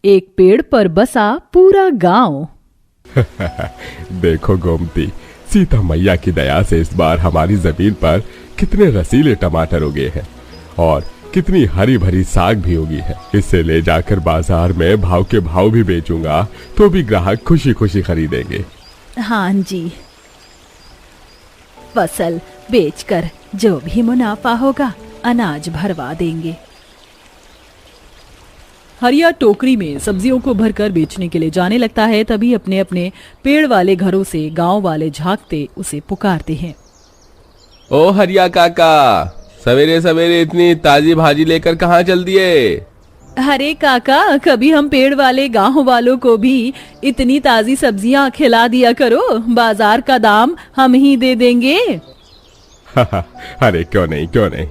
एक पेड़ पर बसा पूरा गांव। देखो गोमती, सीता मैया की दया से इस बार हमारी जमीन पर कितने रसीले टमाटर उगे हैं और कितनी हरी भरी साग भी उगी है। इसे ले जाकर बाजार में भाव के भाव भी बेचूंगा तो भी ग्राहक खुशी खुशी खरीदेंगे। हाँ जी, फसल बेचकर जो भी मुनाफा होगा अनाज भरवा देंगे। हरिया टोकरी में सब्जियों को भरकर बेचने के लिए जाने लगता है। तभी अपने अपने पेड़ वाले घरों से गांव वाले झांकते उसे पुकारते हैं। ओ हरिया काका, सवेरे सवेरे इतनी ताजी भाजी लेकर कहाँ चल दिए? अरे काका, कभी हम पेड़ वाले गांव वालों को भी इतनी ताजी सब्जियां खिला दिया करो, बाजार का दाम हम ही दे देंगे। अरे क्यों नहीं,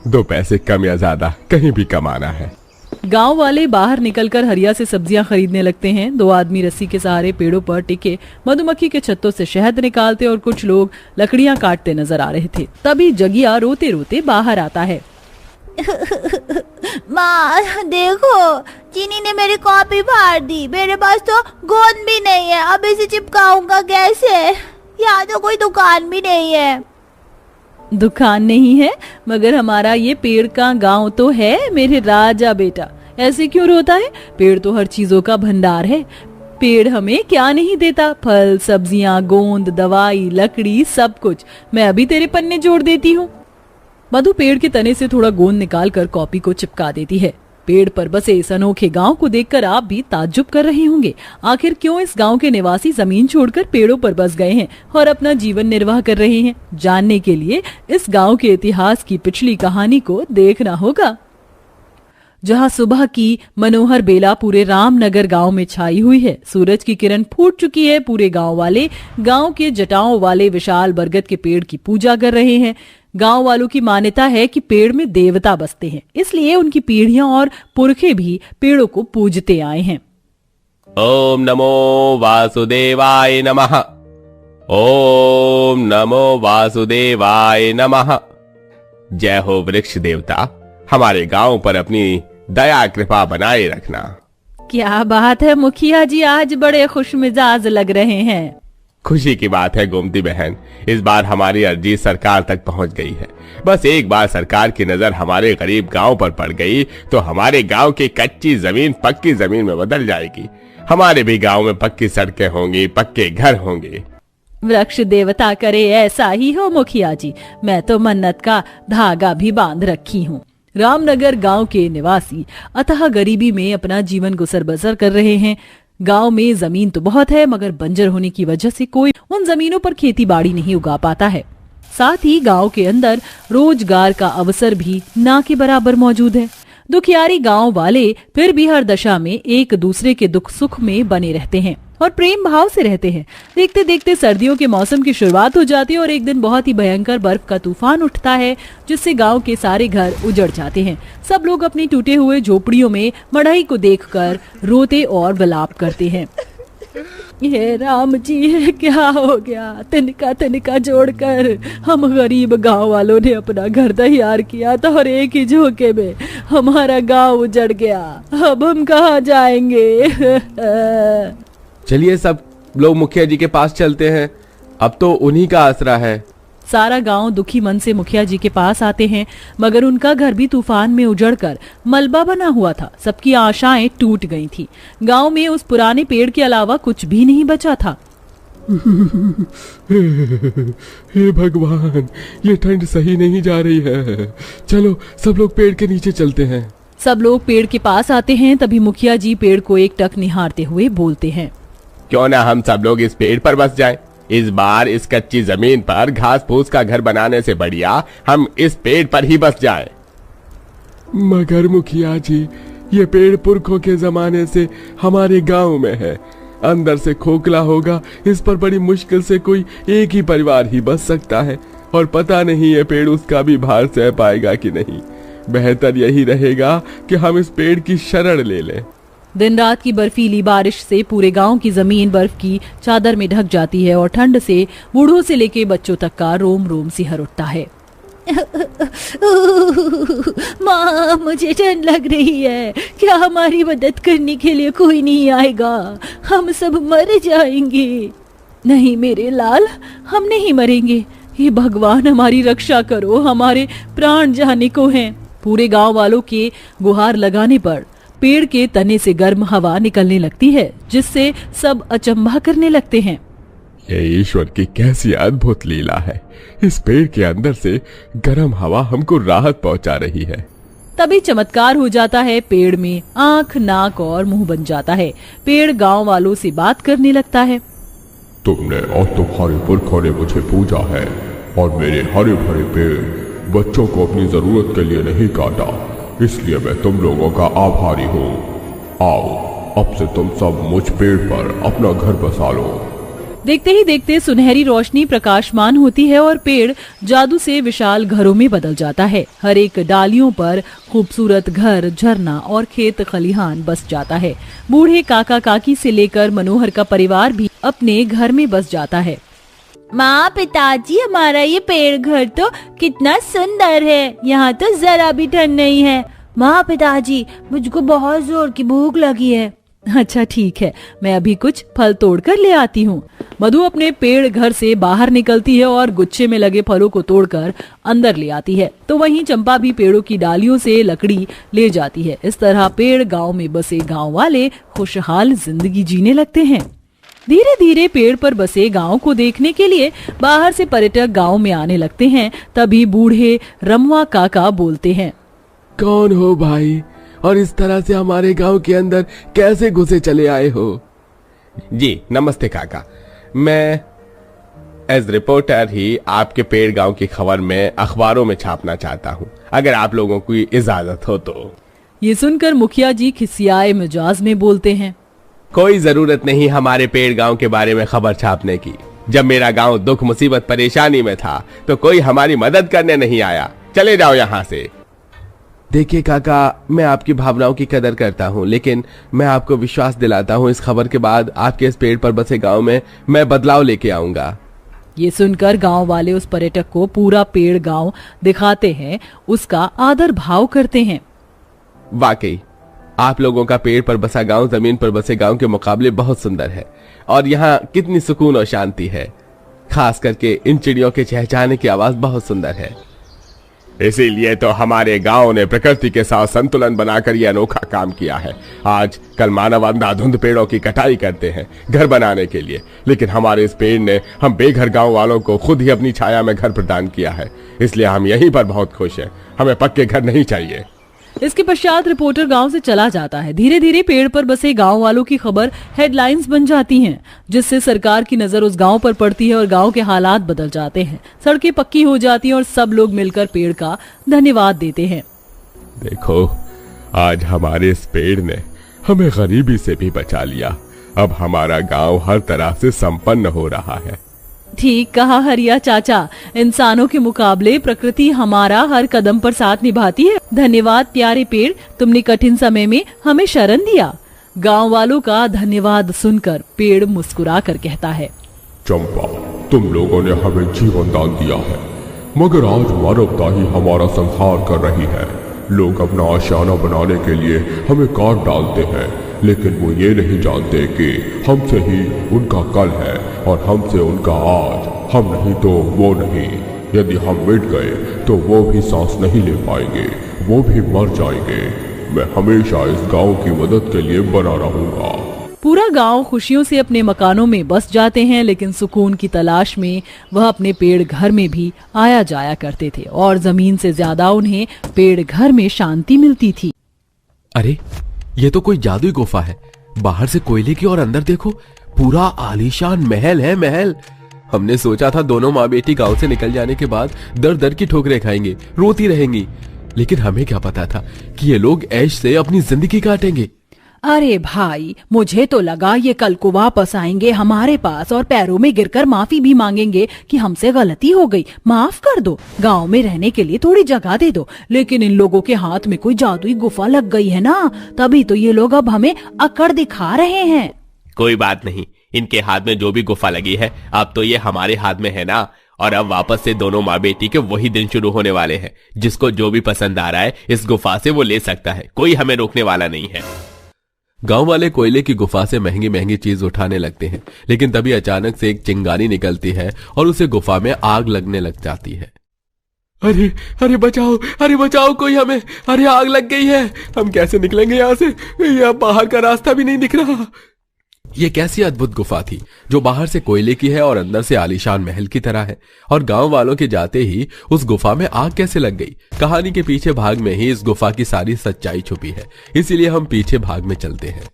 2 पैसे कम या ज्यादा कहीं भी कमाना है। गांव वाले बाहर निकलकर हरिया से सब्जियां खरीदने लगते हैं। 2 आदमी रस्सी के सहारे पेड़ों पर टिके मधुमक्खी के छत्तों से शहद निकालते और कुछ लोग लकड़ियां काटते नजर आ रहे थे। तभी जगिया रोते रोते बाहर आता है। माँ देखो, चीनी ने मेरी कॉपी फाड़ दी। मेरे पास तो गोंद भी नहीं है, अब इसे चिपकाऊंगा कैसे? यहाँ तो कोई दुकान भी नहीं है। दुकान नहीं है मगर हमारा ये पेड़ का गांव तो है मेरे राजा बेटा। ऐसे क्यों रोता है? पेड़ तो हर चीजों का भंडार है। पेड़ हमें क्या नहीं देता? फल, सब्जियां, गोंद, दवाई, लकड़ी, सब कुछ। मैं अभी तेरे पन्ने जोड़ देती हूँ। मधु पेड़ के तने से थोड़ा गोंद निकालकर कॉपी को चिपका देती है। पेड़ पर बसे इस अनोखे गांव को देखकर आप भी ताज्जुब कर रहे होंगे। आखिर क्यों इस गांव के निवासी जमीन छोड़कर पेड़ों पर बस गए हैं और अपना जीवन निर्वाह कर रहे हैं? जानने के लिए इस गांव के इतिहास की पिछली कहानी को देखना होगा। जहां सुबह की मनोहर बेला पूरे रामनगर गांव में छाई हुई है। सूरज की किरण फूट चुकी है। पूरे गांव वाले गांव के जटाओं वाले विशाल बरगद के पेड़ की पूजा कर रहे हैं। गांव वालों की मान्यता है कि पेड़ में देवता बसते हैं, इसलिए उनकी पीढ़ियां और पुरखे भी पेड़ों को पूजते आए हैं। ओम नमो वासुदेवाय नमः। ओम नमो वासुदेवाय नमः। जय हो वृक्ष देवता, हमारे गांव पर अपनी दया कृपा बनाए रखना। क्या बात है मुखिया जी, आज बड़े खुश मिजाज लग रहे हैं। खुशी की बात है गोमती बहन, इस बार हमारी अर्जी सरकार तक पहुंच गई है। बस एक बार सरकार की नजर हमारे गरीब गांव पर पड़ गई तो हमारे गांव की कच्ची जमीन पक्की जमीन में बदल जाएगी। हमारे भी गांव में पक्की सड़कें होंगी, पक्के घर होंगे। वृक्ष देवता करे ऐसा ही हो मुखिया जी। मैं तो मन्नत का धागा भी बांध रखी हूँ। रामनगर गांव के निवासी अतः गरीबी में अपना जीवन गुजर बसर कर रहे हैं। गांव में जमीन तो बहुत है मगर बंजर होने की वजह से कोई उन जमीनों पर खेती बाड़ी नहीं उगा पाता है। साथ ही गांव के अंदर रोजगार का अवसर भी ना के बराबर मौजूद है। दुखियारी गांव वाले फिर भी हर दशा में एक दूसरे के दुख सुख में बने रहते हैं और प्रेम भाव से रहते हैं। देखते देखते सर्दियों के मौसम की शुरुआत हो जाती है और एक दिन बहुत ही भयंकर बर्फ का तूफान उठता है जिससे गांव के सारे घर उजड़ जाते हैं। सब लोग अपनी टूटे हुए झोपड़ियों में मड़ई को देखकर रोते और विलाप करते हैं। ये राम जी, क्या हो गया? तिनका तिनका जोड़कर हम गरीब गांव वालों ने अपना घर तैयार किया था और एक ही झोंके में हमारा गांव उजड़ गया। अब हम कहाँ जाएंगे? चलिए सब लोग मुखिया जी के पास चलते हैं, अब तो उन्हीं का आसरा है। सारा गांव दुखी मन से मुखिया जी के पास आते हैं मगर उनका घर भी तूफान में उजड़कर मलबा बना हुआ था। सबकी आशाएं टूट गई थी। गांव में उस पुराने पेड़ के अलावा कुछ भी नहीं बचा था। हे भगवान, ये ठंड सही नहीं जा रही है। चलो सब लोग पेड़ के नीचे चलते हैं। सब लोग पेड़ के पास आते हैं। तभी मुखिया जी पेड़ को एक टक निहारते हुए बोलते हैं, क्यों ना हम सब लोग इस पेड़ पर बस जाएं। इस बार इस कच्ची जमीन पर घास फूस का घर बनाने से बढ़िया हम इस पेड़ पर ही बस जाएं। मगर मुखिया जी, ये पेड़ पुरखों के जमाने से हमारे गांव में है। अंदर से खोखला होगा, इस पर बड़ी मुश्किल से कोई एक ही परिवार ही बस सकता है और पता नहीं ये पेड़ उसका भी भार सह पाएगा कि नहीं। बेहतर यही रहेगा कि हम इस पेड़ की शरण ले लें। दिन रात की बर्फीली बारिश से पूरे गांव की जमीन बर्फ की चादर में ढक जाती है और ठंड से बूढ़ों से लेके बच्चों तक का रोम रोम सिहर उठता है। माँ, मुझे ठंड लग रही है। क्या हमारी मदद करने के लिए कोई नहीं आएगा? हम सब मर जाएंगे। नहीं मेरे लाल, हम नहीं मरेंगे। ये भगवान हमारी रक्षा करो, हमारे प्राण जाने को हैं। पूरे गांव वालों के गुहार लगाने पर पेड़ के तने से गर्म हवा निकलने लगती है, जिससे सब अचंभा करने लगते हैं। ये ईश्वर की कैसी अद्भुत लीला है। इस पेड़ के अंदर से गर्म हवा हमको राहत पहुंचा रही है। तभी चमत्कार हो जाता है। पेड़ में आंख, नाक और मुंह बन जाता है। पेड़ गांव वालों से बात करने लगता है। तुमने और तुम्हारे पुरखों ने मुझे पूजा है और मेरे हरे भरे पेड़ बच्चों को अपनी जरूरत के लिए नहीं काटा, इसलिए मैं तुम लोगों का आभारी हूँ। आओ, अब से तुम सब मुझ पेड़ पर अपना घर बसा लो। देखते ही देखते सुनहरी रोशनी प्रकाशमान होती है और पेड़ जादू से विशाल घरों में बदल जाता है। हर एक डालियों पर खूबसूरत घर, झरना और खेत खलिहान बस जाता है। बूढ़े काका काकी से लेकर मनोहर का परिवार भी अपने घर में बस जाता है। माँ, पिताजी, हमारा ये पेड़ घर तो कितना सुंदर है। यहाँ तो जरा भी ठंड नहीं है। माँ, पिताजी, मुझको बहुत जोर की भूख लगी है। अच्छा ठीक है, मैं अभी कुछ फल तोड़कर ले आती हूँ। मधु अपने पेड़ घर से बाहर निकलती है और गुच्छे में लगे फलों को तोड़कर अंदर ले आती है। तो वहीं चंपा भी पेड़ों की डालियों से लकड़ी ले जाती है। इस तरह पेड़ गांव में बसे गांव वाले खुशहाल जिंदगी जीने लगते हैं। धीरे धीरे पेड़ पर बसे गांव को देखने के लिए बाहर से पर्यटक गांव में आने लगते हैं। तभी बूढ़े रमवा काका बोलते हैं। कौन हो भाई, और इस तरह से हमारे गांव के अंदर कैसे घुसे चले आए हो? जी नमस्ते काका, मैं एज रिपोर्टर ही आपके पेड़ गांव की खबर में अखबारों में छापना चाहता हूं, अगर आप लोगों की इजाजत हो तो। ये सुनकर मुखिया जी खिसियाए मिजाज में बोलते हैं। कोई जरूरत नहीं हमारे पेड़ गांव के बारे में खबर छापने की। जब मेरा गांव दुख मुसीबत परेशानी में था तो कोई हमारी मदद करने नहीं आया। चले जाओ यहाँ से। देखिए काका, मैं आपकी भावनाओं की कदर करता हूँ, लेकिन मैं आपको विश्वास दिलाता हूँ इस खबर के बाद आपके इस पेड़ पर बसे गांव में मैं बदलाव लेके आऊंगा। ये सुनकर गांव वाले उस पर्यटक को पूरा पेड़ गांव दिखाते हैं, उसका आदर भाव करते हैं। वाकई आप लोगों का पेड़ पर बसा गांव जमीन पर बसे गांव के मुकाबले बहुत सुंदर है और यहाँ कितनी सुकून और शांति है। खास करके इन चिड़ियों के चहचहाने की आवाज बहुत सुंदर है। इसीलिए तो हमारे गांव ने प्रकृति के साथ संतुलन बनाकर यह अनोखा काम किया है। आज कल मानव अंधाधुंध पेड़ों की कटाई करते हैं घर बनाने के लिए, लेकिन हमारे इस पेड़ ने हम बेघर गांव वालों को खुद ही अपनी छाया में घर प्रदान किया है। इसलिए हम यहीं पर बहुत खुश हैं। हमें पक्के घर नहीं चाहिए। इसके पश्चात रिपोर्टर गांव से चला जाता है। धीरे धीरे पेड़ पर बसे गांव वालों की खबर हेडलाइंस बन जाती हैं, जिससे सरकार की नजर उस गांव पर पड़ती है और गांव के हालात बदल जाते हैं। सड़कें पक्की हो जाती हैं और सब लोग मिलकर पेड़ का धन्यवाद देते हैं। देखो, आज हमारे इस पेड़ ने हमें गरीबी से भी बचा लिया। अब हमारा गांव हर तरह से संपन्न हो रहा है। ठीक कहा हरिया चाचा, इंसानों के मुकाबले प्रकृति हमारा हर कदम पर साथ निभाती है। धन्यवाद प्यारे पेड़, तुमने कठिन समय में हमें शरण दिया। गांव वालों का धन्यवाद सुनकर पेड़ मुस्कुरा कर कहता है, चंपा, तुम लोगों ने हमें जीवन दान दिया है, मगर आज मानवता ही हमारा संहार कर रही है। लोग अपना आशियाना बनाने के लिए हमें काट डालते हैं, लेकिन वो ये नहीं जानते कि हमसे ही उनका कल है और हमसे उनका आज। हम नहीं तो वो नहीं। यदि हम मिट गए तो वो भी सांस नहीं ले पाएंगे, वो भी मर जाएंगे। मैं हमेशा इस गांव की मदद के लिए बना रहूंगा। पूरा गांव खुशियों से अपने मकानों में बस जाते हैं, लेकिन सुकून की तलाश में वह अपने पेड़ घर में भी आया जाया करते थे और जमीन से ज्यादा उन्हें पेड़ घर में शांति मिलती थी। अरे, ये तो कोई जादुई गुफा है। बाहर से कोयले की और अंदर देखो, पूरा आलीशान महल है। महल। हमने सोचा था दोनों माँ बेटी गांव से निकल जाने के बाद दर दर की ठोकरें खाएंगे, रोती रहेंगी, लेकिन हमें क्या पता था कि ये लोग ऐश से अपनी जिंदगी काटेंगे। अरे भाई, मुझे तो लगा ये कल को वापस आएंगे हमारे पास और पैरों में गिरकर माफी भी मांगेंगे कि हमसे गलती हो गई, माफ कर दो, गांव में रहने के लिए थोड़ी जगह दे दो। लेकिन इन लोगों के हाथ में कोई जादुई गुफा लग गई है ना, तभी तो ये लोग अब हमें अकड़ दिखा रहे हैं। कोई बात नहीं, इनके हाथ में जो भी गुफा लगी है अब तो ये हमारे हाथ में है ना, और अब वापस से दोनों माँ बेटी के वही दिन शुरू होने वाले हैं। जिसको जो भी पसंद आ रहा है इस गुफा से वो ले सकता है, कोई हमें रोकने वाला नहीं है। गांव वाले कोयले की गुफा से महंगी महंगी चीज उठाने लगते हैं, लेकिन तभी अचानक से एक चिंगारी निकलती है और उसे गुफा में आग लगने लग जाती है। अरे अरे बचाओ, अरे बचाओ कोई हमें, अरे आग लग गई है, हम कैसे निकलेंगे यहाँ से? यहाँ बाहर का रास्ता भी नहीं दिख रहा। ये कैसी अद्भुत गुफा थी जो बाहर से कोयले की है और अंदर से आलीशान महल की तरह है, और गांव वालों के जाते ही उस गुफा में आग कैसे लग गई? कहानी के पीछे भाग में ही इस गुफा की सारी सच्चाई छुपी है, इसीलिए हम पीछे भाग में चलते हैं।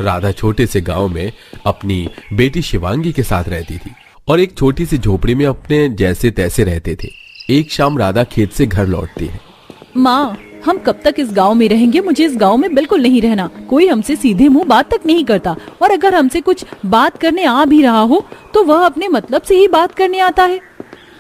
राधा छोटे से गांव में अपनी बेटी शिवांगी के साथ रहती थी और एक छोटी सी झोपड़ी में अपने जैसे तैसे रहते थे। एक शाम राधा खेत से घर लौटती है। माँ, हम कब तक इस गांव में रहेंगे? मुझे इस गांव में बिल्कुल नहीं रहना। कोई हमसे सीधे मुंह बात तक नहीं करता, और अगर हमसे कुछ बात करने आ भी रहा हो तो वह अपने मतलब से ही बात करने आता है।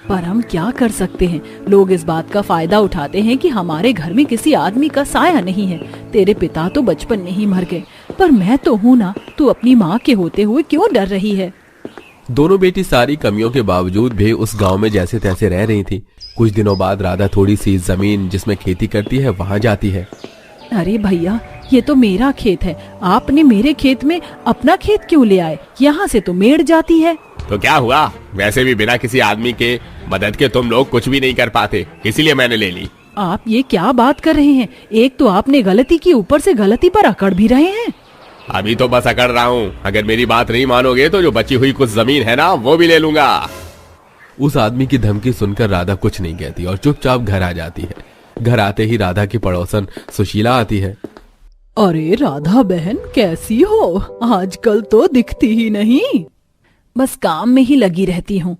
पर हम क्या कर सकते हैं? लोग इस बात का फायदा उठाते हैं कि हमारे घर में किसी आदमी का साया नहीं है। तेरे पिता तो बचपन में ही मर गए, पर मैं तो हूँ ना। तू अपनी माँ के होते हुए क्यों डर रही है? दोनों बेटी सारी कमियों के बावजूद भी उस गांव में जैसे तैसे रह रही थी। कुछ दिनों बाद राधा थोड़ी सी जमीन जिसमें खेती करती है वहां जाती है। अरे भैया, ये तो मेरा खेत है, आपने मेरे खेत में अपना खेत क्यों ले आए? यहाँ से तो मेड़ जाती है। तो क्या हुआ? वैसे भी बिना किसी आदमी के मदद के तुम लोग कुछ भी नहीं कर पाते, इसीलिए मैंने ले ली। आप ये क्या बात कर रहे हैं? एक तो आपने गलती की, ऊपर से गलती पर अकड़ भी रहे हैं। अभी तो बस अकड़ रहा हूँ, अगर मेरी बात नहीं मानोगे तो जो बची हुई कुछ जमीन है ना वो भी ले लूंगा। उस आदमी की धमकी सुनकर राधा कुछ नहीं कहती और चुपचाप घर आ जाती है। घर आते ही राधा की पड़ोसन सुशीला आती है। अरे राधा बहन, कैसी हो? आजकल तो दिखती ही नहीं। बस काम में ही लगी रहती हूँ।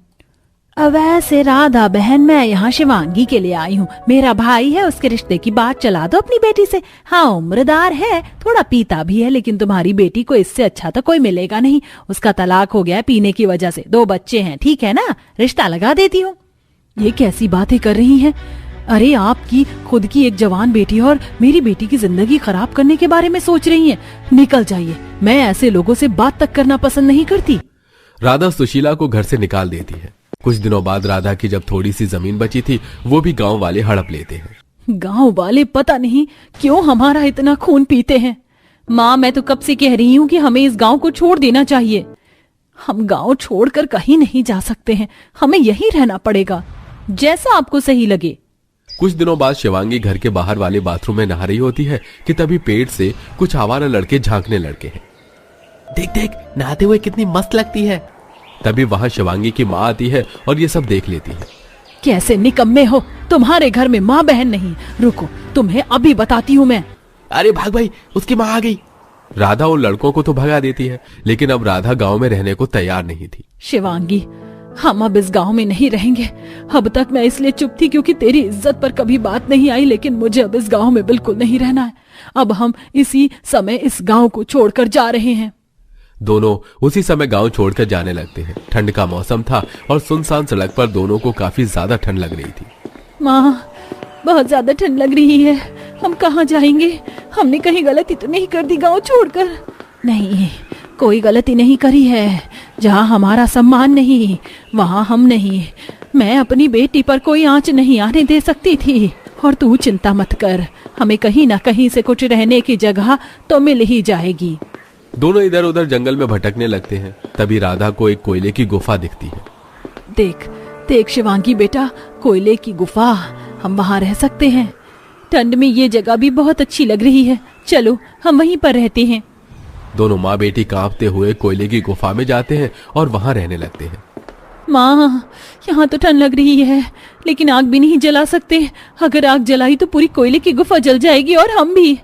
वैसे राधा बहन, मैं यहाँ शिवांगी के लिए आई हूँ। मेरा भाई है, उसके रिश्ते की बात चला दो अपनी बेटी से। हाँ, उम्रदार है, थोड़ा पीता भी है, लेकिन तुम्हारी बेटी को इससे अच्छा तो कोई मिलेगा नहीं। उसका तलाक हो गया है पीने की वजह से, 2 बच्चे हैं, ठीक है ना? रिश्ता लगा देती हूँ। ये कैसी बातें कर रही हैं? अरे आपकी खुद की एक जवान बेटी और मेरी बेटी की जिंदगी खराब करने के बारे में सोच रही हैं। निकल जाइए, मैं ऐसे लोगों से बात तक करना पसंद नहीं करती। राधा सुशीला को घर से निकाल देती है। कुछ दिनों बाद राधा की जब थोड़ी सी जमीन बची थी वो भी गांव वाले हड़प लेते हैं। गांव वाले पता नहीं क्यों हमारा इतना खून पीते हैं। माँ, मैं तो कब से कह रही हूँ कि हमें इस गांव को छोड़ देना चाहिए। हम गांव छोड़कर कहीं नहीं जा सकते हैं, हमें यहीं रहना पड़ेगा, जैसा आपको सही लगे। कुछ दिनों बाद शिवांगी घर के बाहर वाले बाथरूम में नहा रही होती है कि तभी पेड़ से कुछ आवारा लड़के झांकने लड़के हैं। देख देख, नहाते हुए कितनी मस्त लगती है। तभी वहां शिवांगी की माँ आती है और ये सब देख लेती है। कैसे निकम्मे हो, तुम्हारे घर में माँ बहन नहीं। रुको, तुम्हें अभी बताती हूँ मैं। अरे भाग भाई, उसकी माँ आ गई। राधा उन लड़कों को तो भगा देती है, लेकिन अब राधा गांव में रहने को तैयार नहीं थी। शिवांगी, हम अब इस गांव में नहीं रहेंगे। अब तक मैं इसलिए चुप थी क्योंकि तेरी इज्जत पर कभी बात नहीं आई, लेकिन मुझे अब इस गांव में बिल्कुल नहीं रहना है। अब हम इसी समय इस गांव को छोड़कर जा रहे हैं। दोनों उसी समय गांव छोड़कर जाने लगते हैं। ठंड का मौसम था और सुनसान सड़क पर दोनों को काफी ज्यादा ठंड लग रही थी। माँ, बहुत ज्यादा ठंड लग रही है, हम कहाँ जाएंगे? हमने कहीं गलती तो नहीं कर दी गांव छोड़कर? नहीं, कोई गलती नहीं करी है। जहाँ हमारा सम्मान नहीं, वहाँ हम नहीं। मैं अपनी बेटी पर कोई आंच नहीं आने दे सकती थी। और तू चिंता मत कर, हमें कहीं ना कहीं से कुछ रहने की जगह तो मिल ही जाएगी। दोनों इधर उधर जंगल में भटकने लगते हैं। तभी राधा को एक कोयले की गुफा दिखती है। देख देख शिवांगी बेटा, कोयले की गुफा, हम वहाँ रह सकते हैं। ठंड में ये जगह भी बहुत अच्छी लग रही है, चलो हम वहीं पर रहते हैं। दोनों माँ बेटी कांपते हुए कोयले की गुफा में जाते हैं और वहाँ रहने लगते हैं। माँ, यहाँ तो ठंड लग रही है, लेकिन आग भी नहीं जला सकते। अगर आग जलाई तो पूरी कोयले की गुफा जल जाएगी और हम भी।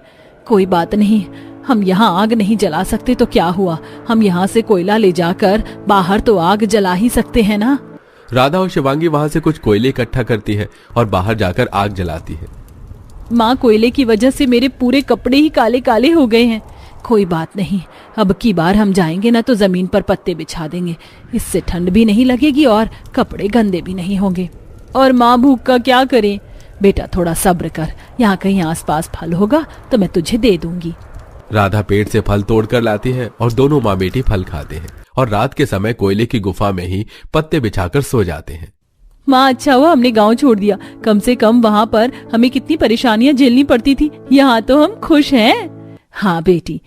कोई बात नहीं, हम यहाँ आग नहीं जला सकते तो क्या हुआ, हम यहाँ से कोयला ले जाकर बाहर तो आग जला ही सकते हैं ना। राधा और शिवांगी वहाँ से कुछ कोयले इकट्ठा करती है और बाहर जाकर आग जलाती है। माँ, कोयले की वजह से मेरे पूरे कपड़े ही काले काले हो गए हैं। कोई बात नहीं, अब की बार हम जाएंगे ना तो जमीन पर पत्ते बिछा देंगे, इससे ठंड भी नहीं लगेगी और कपड़े गंदे भी नहीं होंगे। और माँ, भूख का क्या करें? बेटा थोड़ा सब्र कर, यहाँ कहीं आसपास फल होगा तो मैं तुझे दे दूंगी। राधा पेड़ से फल तोड़कर लाती है और दोनों माँ बेटी फल खाते हैं और रात के समय कोयले की गुफा में ही पत्ते बिछाकर सो जाते हैं। माँ अच्छा हुआ हमने गांव छोड़ दिया, कम से कम वहाँ पर हमें कितनी परेशानियां झेलनी पड़ती थी, यहाँ तो हम खुश हैं। हाँ बेटी,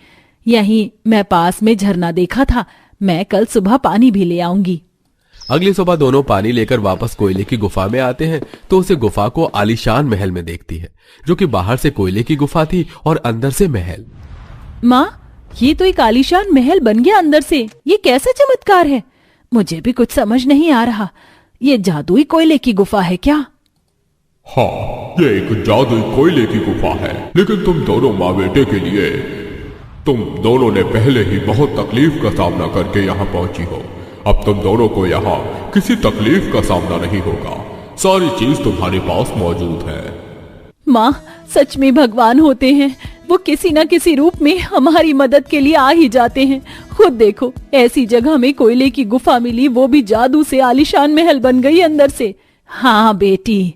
यहीं मैं पास में झरना देखा था, मैं कल सुबह पानी भी ले आऊंगी। अगली सुबह दोनों पानी लेकर वापस कोयले की गुफा में आते हैं तो उसे गुफा को आलीशान महल में देखती है, जो कि बाहर से कोयले की गुफा थी और अंदर से महल। माँ ये तो एक आलीशान महल बन गया अंदर से, ये कैसा चमत्कार है? मुझे भी कुछ समझ नहीं आ रहा, ये जादुई कोयले की गुफा है क्या? हाँ, ये एक जादुई कोयले की गुफा है, लेकिन तुम दोनों माँ बेटे के लिए तुम दोनों ने पहले ही बहुत तकलीफ का सामना करके यहाँ पहुंची हो। अब तुम दोनों को यहाँ किसी तकलीफ का सामना नहीं होगा, सारी चीज तुम्हारे पास मौजूद है। माँ सच में भगवान होते हैं, वो किसी न किसी रूप में हमारी मदद के लिए आ ही जाते हैं। खुद देखो, ऐसी जगह में कोयले की गुफा मिली, वो भी जादू से आलीशान महल बन गई अंदर से। हाँ बेटी।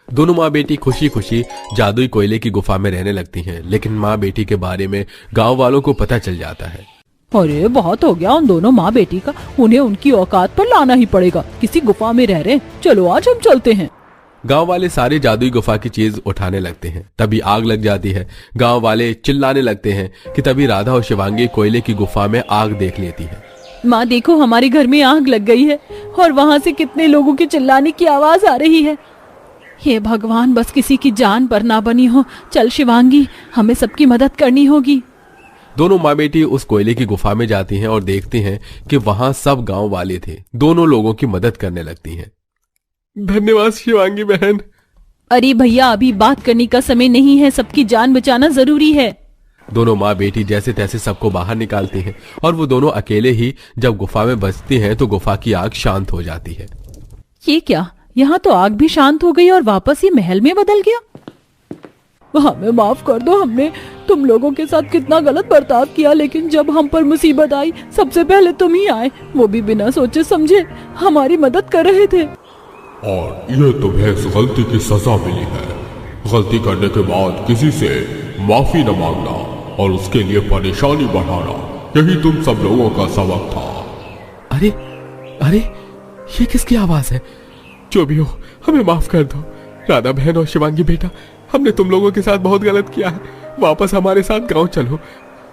दोनों माँ बेटी खुशी खुशी जादुई कोयले की गुफा में रहने लगती हैं, लेकिन माँ बेटी के बारे में गांव वालों को पता चल जाता है। अरे बहुत हो गया उन दोनों माँ बेटी का, उन्हें उनकी औकात पर लाना ही पड़ेगा, किसी गुफा में रह रहे। चलो आज हम चलते हैं। गांव वाले सारे जादुई गुफा की चीज उठाने लगते हैं, तभी आग लग जाती है। गांव वाले चिल्लाने लगते हैं कि तभी राधा और शिवांगी कोयले की गुफा में आग देख लेती है। माँ देखो, हमारे घर में आग लग गई है और वहाँ से कितने लोगों के चिल्लाने की आवाज आ रही है। हे भगवान, बस किसी की जान पर ना बनी हो। चल शिवांगी, हमें सबकी मदद करनी होगी। दोनों माँ बेटी उस कोयले की गुफा में जाती हैं और देखती हैं कि वहां सब गांव वाले थे। दोनों लोगों की मदद करने लगती हैं। धन्यवाद शिवांगी बहन। अरे भैया, अभी बात करने का समय नहीं है, सबकी जान बचाना जरूरी है। दोनों माँ बेटी जैसे तैसे सबको बाहर निकालती हैं और वो दोनों अकेले ही जब गुफा में बचती हैं तो गुफा की आग शांत हो जाती है। ये क्या, यहाँ तो आग भी शांत हो गई और वापस ये महल में बदल गया। हमें माफ कर दो, हमने तुम लोगों के साथ कितना गलत बर्ताव किया, लेकिन जब हम पर मुसीबत आई सबसे पहले तुम ही आए, वो भी बिना सोचे समझे हमारी मदद कर रहे थे। और ये तुम्हें इस गलती की सजा मिली है। गलती करने के बाद किसी से माफी न मांगना और उसके लिए परेशानी बढ़ाना, यही तुम सब लोगों का सबक था। अरे अरे, ये किसकी आवाज है? जो भी हो, हमें माफ कर दो। राधा बहन और शिवांगी बेटा, हमने तुम लोगों के साथ बहुत गलत किया है, वापस हमारे साथ गांव चलो,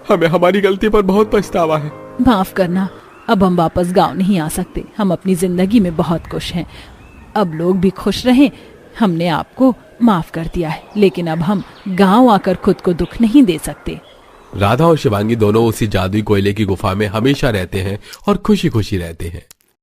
हमें हमारी गलती पर बहुत पछतावा है। माफ करना, अब हम वापस गांव नहीं आ सकते। हम अपनी जिंदगी में बहुत खुश हैं, अब लोग भी खुश रहें। हमने आपको माफ कर दिया है, लेकिन अब हम गांव आकर खुद को दुख नहीं दे सकते। राधा और शिवांगी दोनों उसी जादुई कोयले की गुफा में हमेशा रहते हैं और खुशी खुशी रहते हैं।